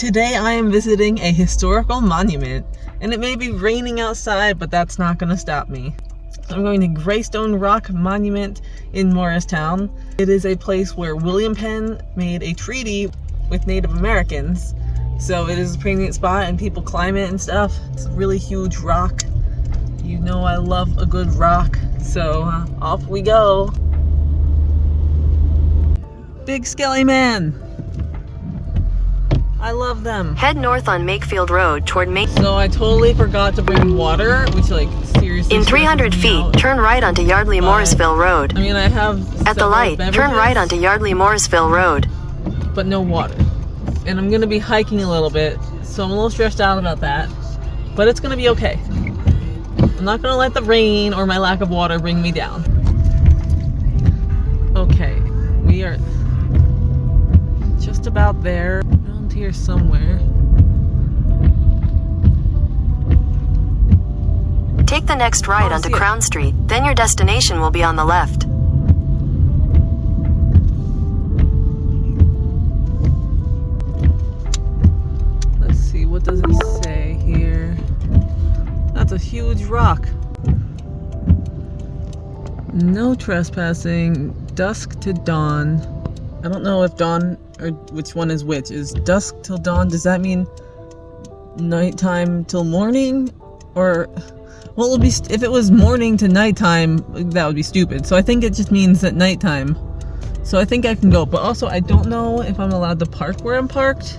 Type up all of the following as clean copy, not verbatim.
Today I am visiting a historical monument, and it may be raining outside, but that's not going to stop me. I'm going to Graystone Rock Monument in Morristown. It is a place where William Penn made a treaty with Native Americans, so it is a pretty neat spot and people climb it and stuff. It's a really huge rock. You know I love a good rock, so off we go. Big Skelly Man! I love them. Head north on Makefield Road toward So I totally forgot to bring water, which like seriously. In 300 feet, turn right onto Yardley Morrisville Road. I mean, I have At the light, turn right onto Yardley Morrisville Road. But no water. And I'm gonna be hiking a little bit, so I'm a little stressed out about that. But it's gonna be okay. I'm not gonna let the rain or my lack of water bring me down. Okay, we are just about there. Around here somewhere. Take the next right onto Crown Street, then your destination will be on the left. Let's see, what does it say here? That's a huge rock. No trespassing, dusk to dawn. I don't know if dawn or which one is which. Is dusk till dawn, does that mean nighttime till morning? Or, well, it would be, if it was morning to nighttime, that would be stupid. So I think it just means at nighttime. So I think I can go, but also I don't know if I'm allowed to park where I'm parked.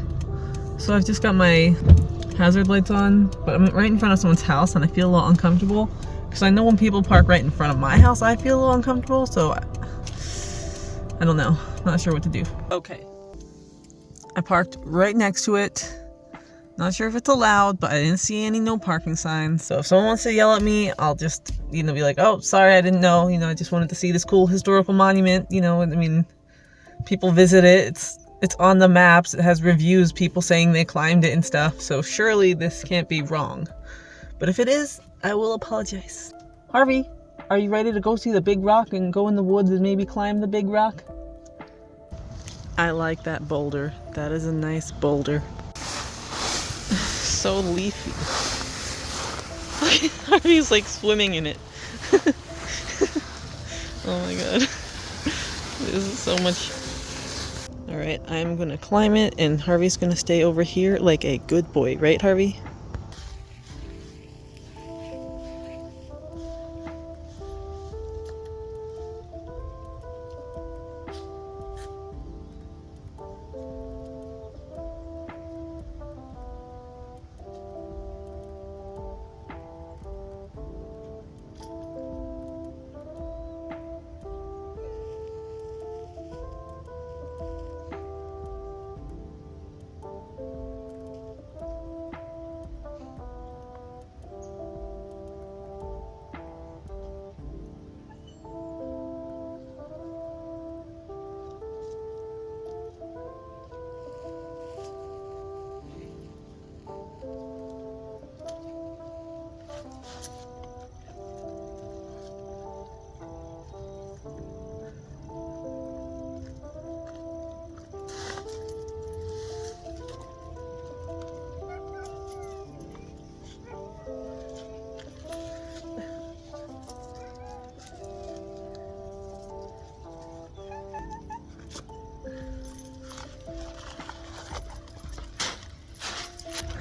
So I've just got my hazard lights on, but I'm right in front of someone's house and I feel a little uncomfortable. Because I know when people park right in front of my house, I feel a little uncomfortable, so I don't know. I'm not sure what to do. Okay. I parked right next to it. Not sure if it's allowed, but I didn't see any no parking signs. So if someone wants to yell at me, I'll just, be like, oh, sorry, I didn't know. I just wanted to see this cool historical monument. I mean, people visit it. It's on the maps. It has reviews, people saying they climbed it and stuff. So surely this can't be wrong. But if it is, I will apologize. Harvey, are you ready to go see the big rock and go in the woods and maybe climb the big rock? I like that boulder. That is a nice boulder. So leafy. Harvey's like swimming in it. Oh my god. This is so much. Alright, I'm gonna climb it and Harvey's gonna stay over here like a good boy. Right, Harvey?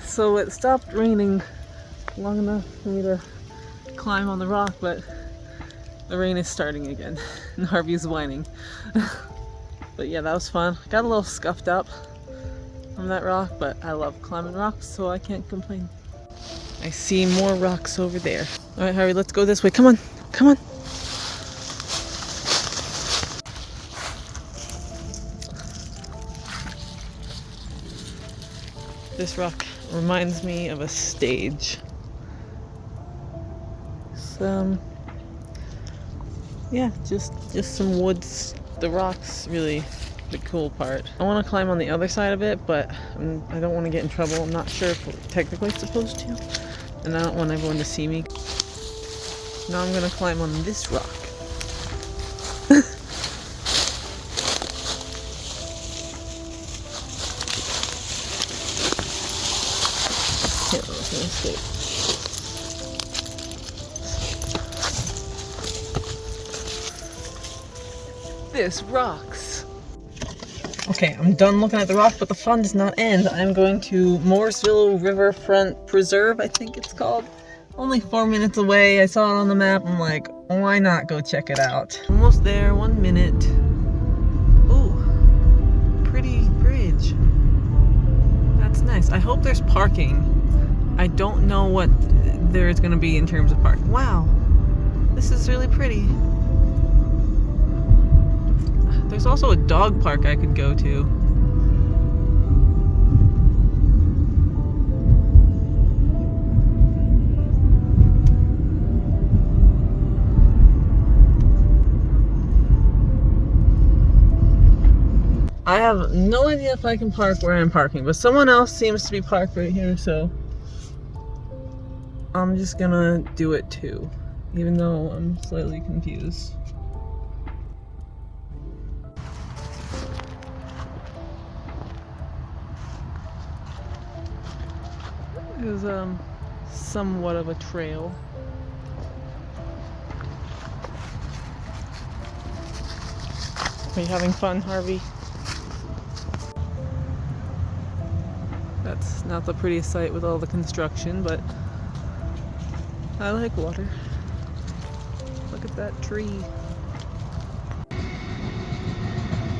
So it stopped raining long enough for me to climb on the rock, but the rain is starting again and Harvey's whining. But yeah, that was fun. Got a little scuffed up from that rock, but I love climbing rocks, so I can't complain. I see more rocks over there. All right, Harvey, let's go this way. Come on, come on. This rock reminds me of a stage. So, yeah, just some woods. The rock's really the cool part. I want to climb on the other side of it, but I don't want to get in trouble. I'm not sure if we're technically supposed to, and I don't want everyone to see me. Now I'm gonna climb on this rock. escape. This rocks. Okay, I'm done looking at the rock, but the fun does not end. I'm going to Morrisville Riverfront Preserve, I think it's called. Only 4 minutes away. I saw it on the map. I'm like, why not go check it out? Almost there, 1 minute. Ooh, pretty bridge. That's nice. I hope there's parking. I don't know what there's gonna be in terms of parking. Wow, this is really pretty. There's also a dog park I could go to. I have no idea if I can park where I'm parking, but someone else seems to be parked right here, so I'm just gonna do it too, even though I'm slightly confused. It was somewhat of a trail. Are you having fun, Harvey? That's not the prettiest sight with all the construction, but I like water. Look at that tree.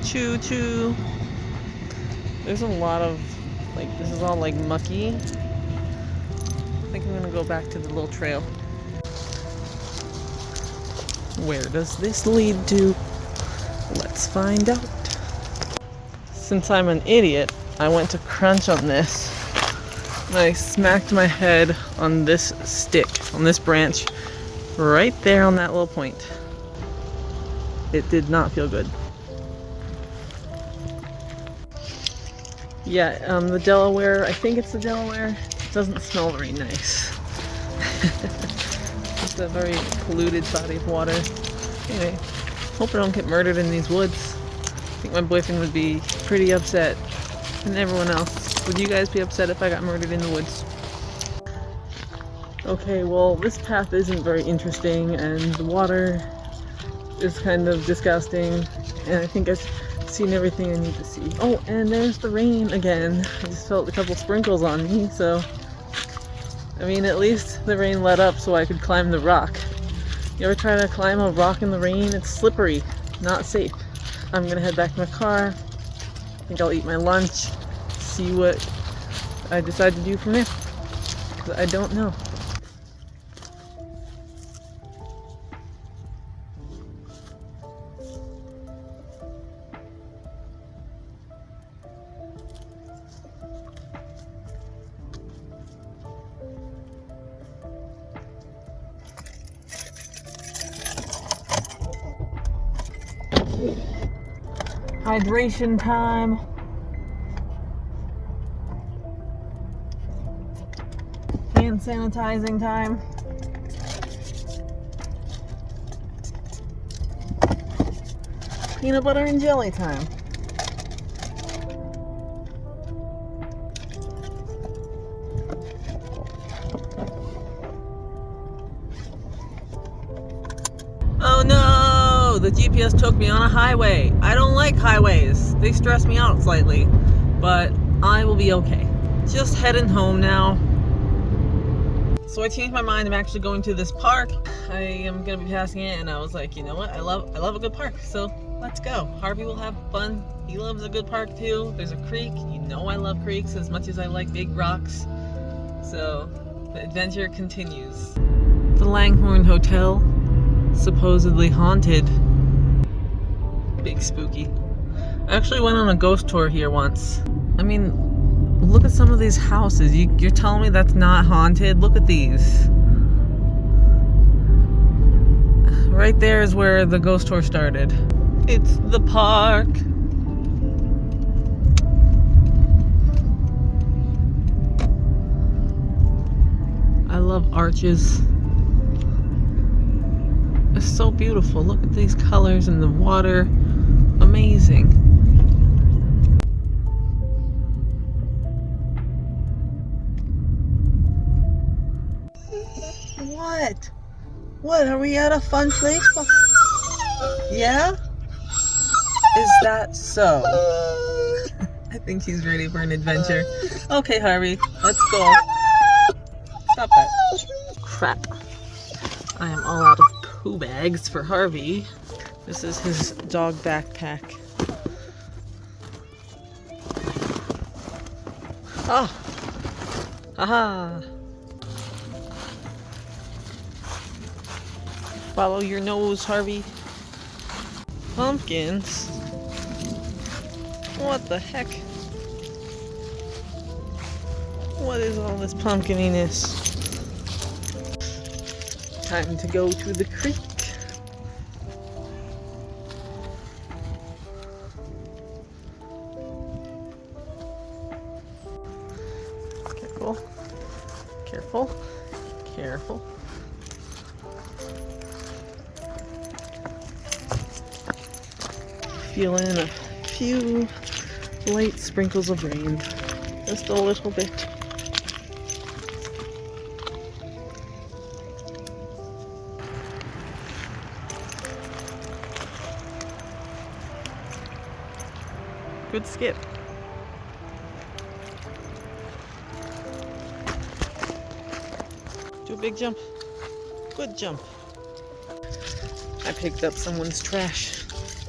Choo choo. There's a lot of, like, this is all like mucky. I think I'm gonna go back to the little trail. Where does this lead to? Let's find out. Since I'm an idiot, I went to crunch on this. And I smacked my head on this stick, on this branch, right there on that little point. It did not feel good. Yeah, the Delaware, I think it's the Delaware, doesn't smell very nice. It's a very polluted body of water. Anyway, hope I don't get murdered in these woods. I think my boyfriend would be pretty upset. And everyone else. Would you guys be upset if I got murdered in the woods? Okay, well, this path isn't very interesting, and the water is kind of disgusting, and I think I've seen everything I need to see. Oh, and there's the rain again. I just felt a couple sprinkles on me, so I mean, at least the rain let up so I could climb the rock. You ever try to climb a rock in the rain? It's slippery, not safe. I'm gonna head back to my car. I think I'll eat my lunch, see what I decide to do from there, because I don't know. Hydration time. Hand sanitizing time. Peanut butter and jelly time. Oh no! The GPS took me on a highway. I don't like highways. They stress me out slightly. But I will be okay. Just heading home now. So I changed my mind. I'm actually going to this park. I am going to be passing it, and I was like, you know what? I love a good park. So let's go. Harvey will have fun. He loves a good park too. There's a creek. You know I love creeks as much as I like big rocks. So the adventure continues. The Langhorne Hotel. Supposedly haunted. Big spooky. I actually went on a ghost tour here once. I mean, look at some of these houses. You're telling me that's not haunted? Look at these. Right there is where the ghost tour started. It's the park. I love arches. It's so beautiful. Look at these colors and the water. Amazing. What? What, are we at a fun place? Yeah? Is that so? I think he's ready for an adventure. Okay, Harvey, let's go. Stop that. Crap. I am all out of poo bags for Harvey. This is his dog backpack. Ah! Haha! Follow your nose, Harvey. Pumpkins? What the heck? What is all this pumpkininess? Time to go to the creek. Careful. Careful. Careful. Feeling a few light sprinkles of rain. Just a little bit. Good skip. Do a big jump. Good jump. I picked up someone's trash.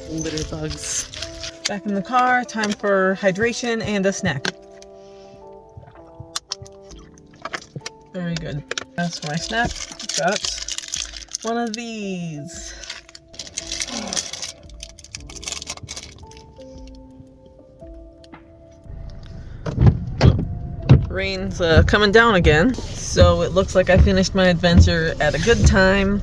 Litter bugs. Back in the car, time for hydration and a snack. Very good. As for my snack, got one of these. Rain's coming down again, so it looks like I finished my adventure at a good time.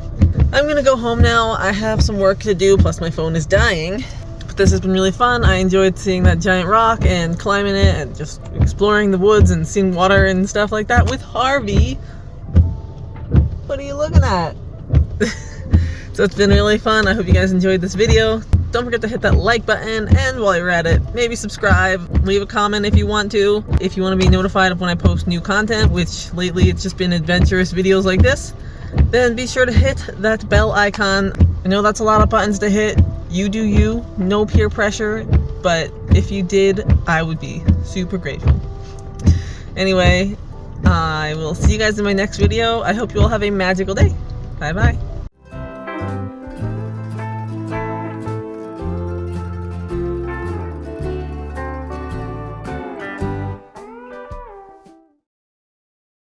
I'm gonna go home now. I have some work to do, plus my phone is dying. But this has been really fun. I enjoyed seeing that giant rock and climbing it and just exploring the woods and seeing water and stuff like that with Harvey. What are you looking at? So it's been really fun. I hope you guys enjoyed this video. Don't forget to hit that like button, and while you're at it, maybe subscribe, leave a comment if you want to. If you want to be notified of when I post new content, which lately it's just been adventurous videos like this, then be sure to hit that bell icon. I know that's a lot of buttons to hit. You do you, no peer pressure, but if you did, I would be super grateful. Anyway, I will see you guys in my next video. I hope you all have a magical day. Bye bye.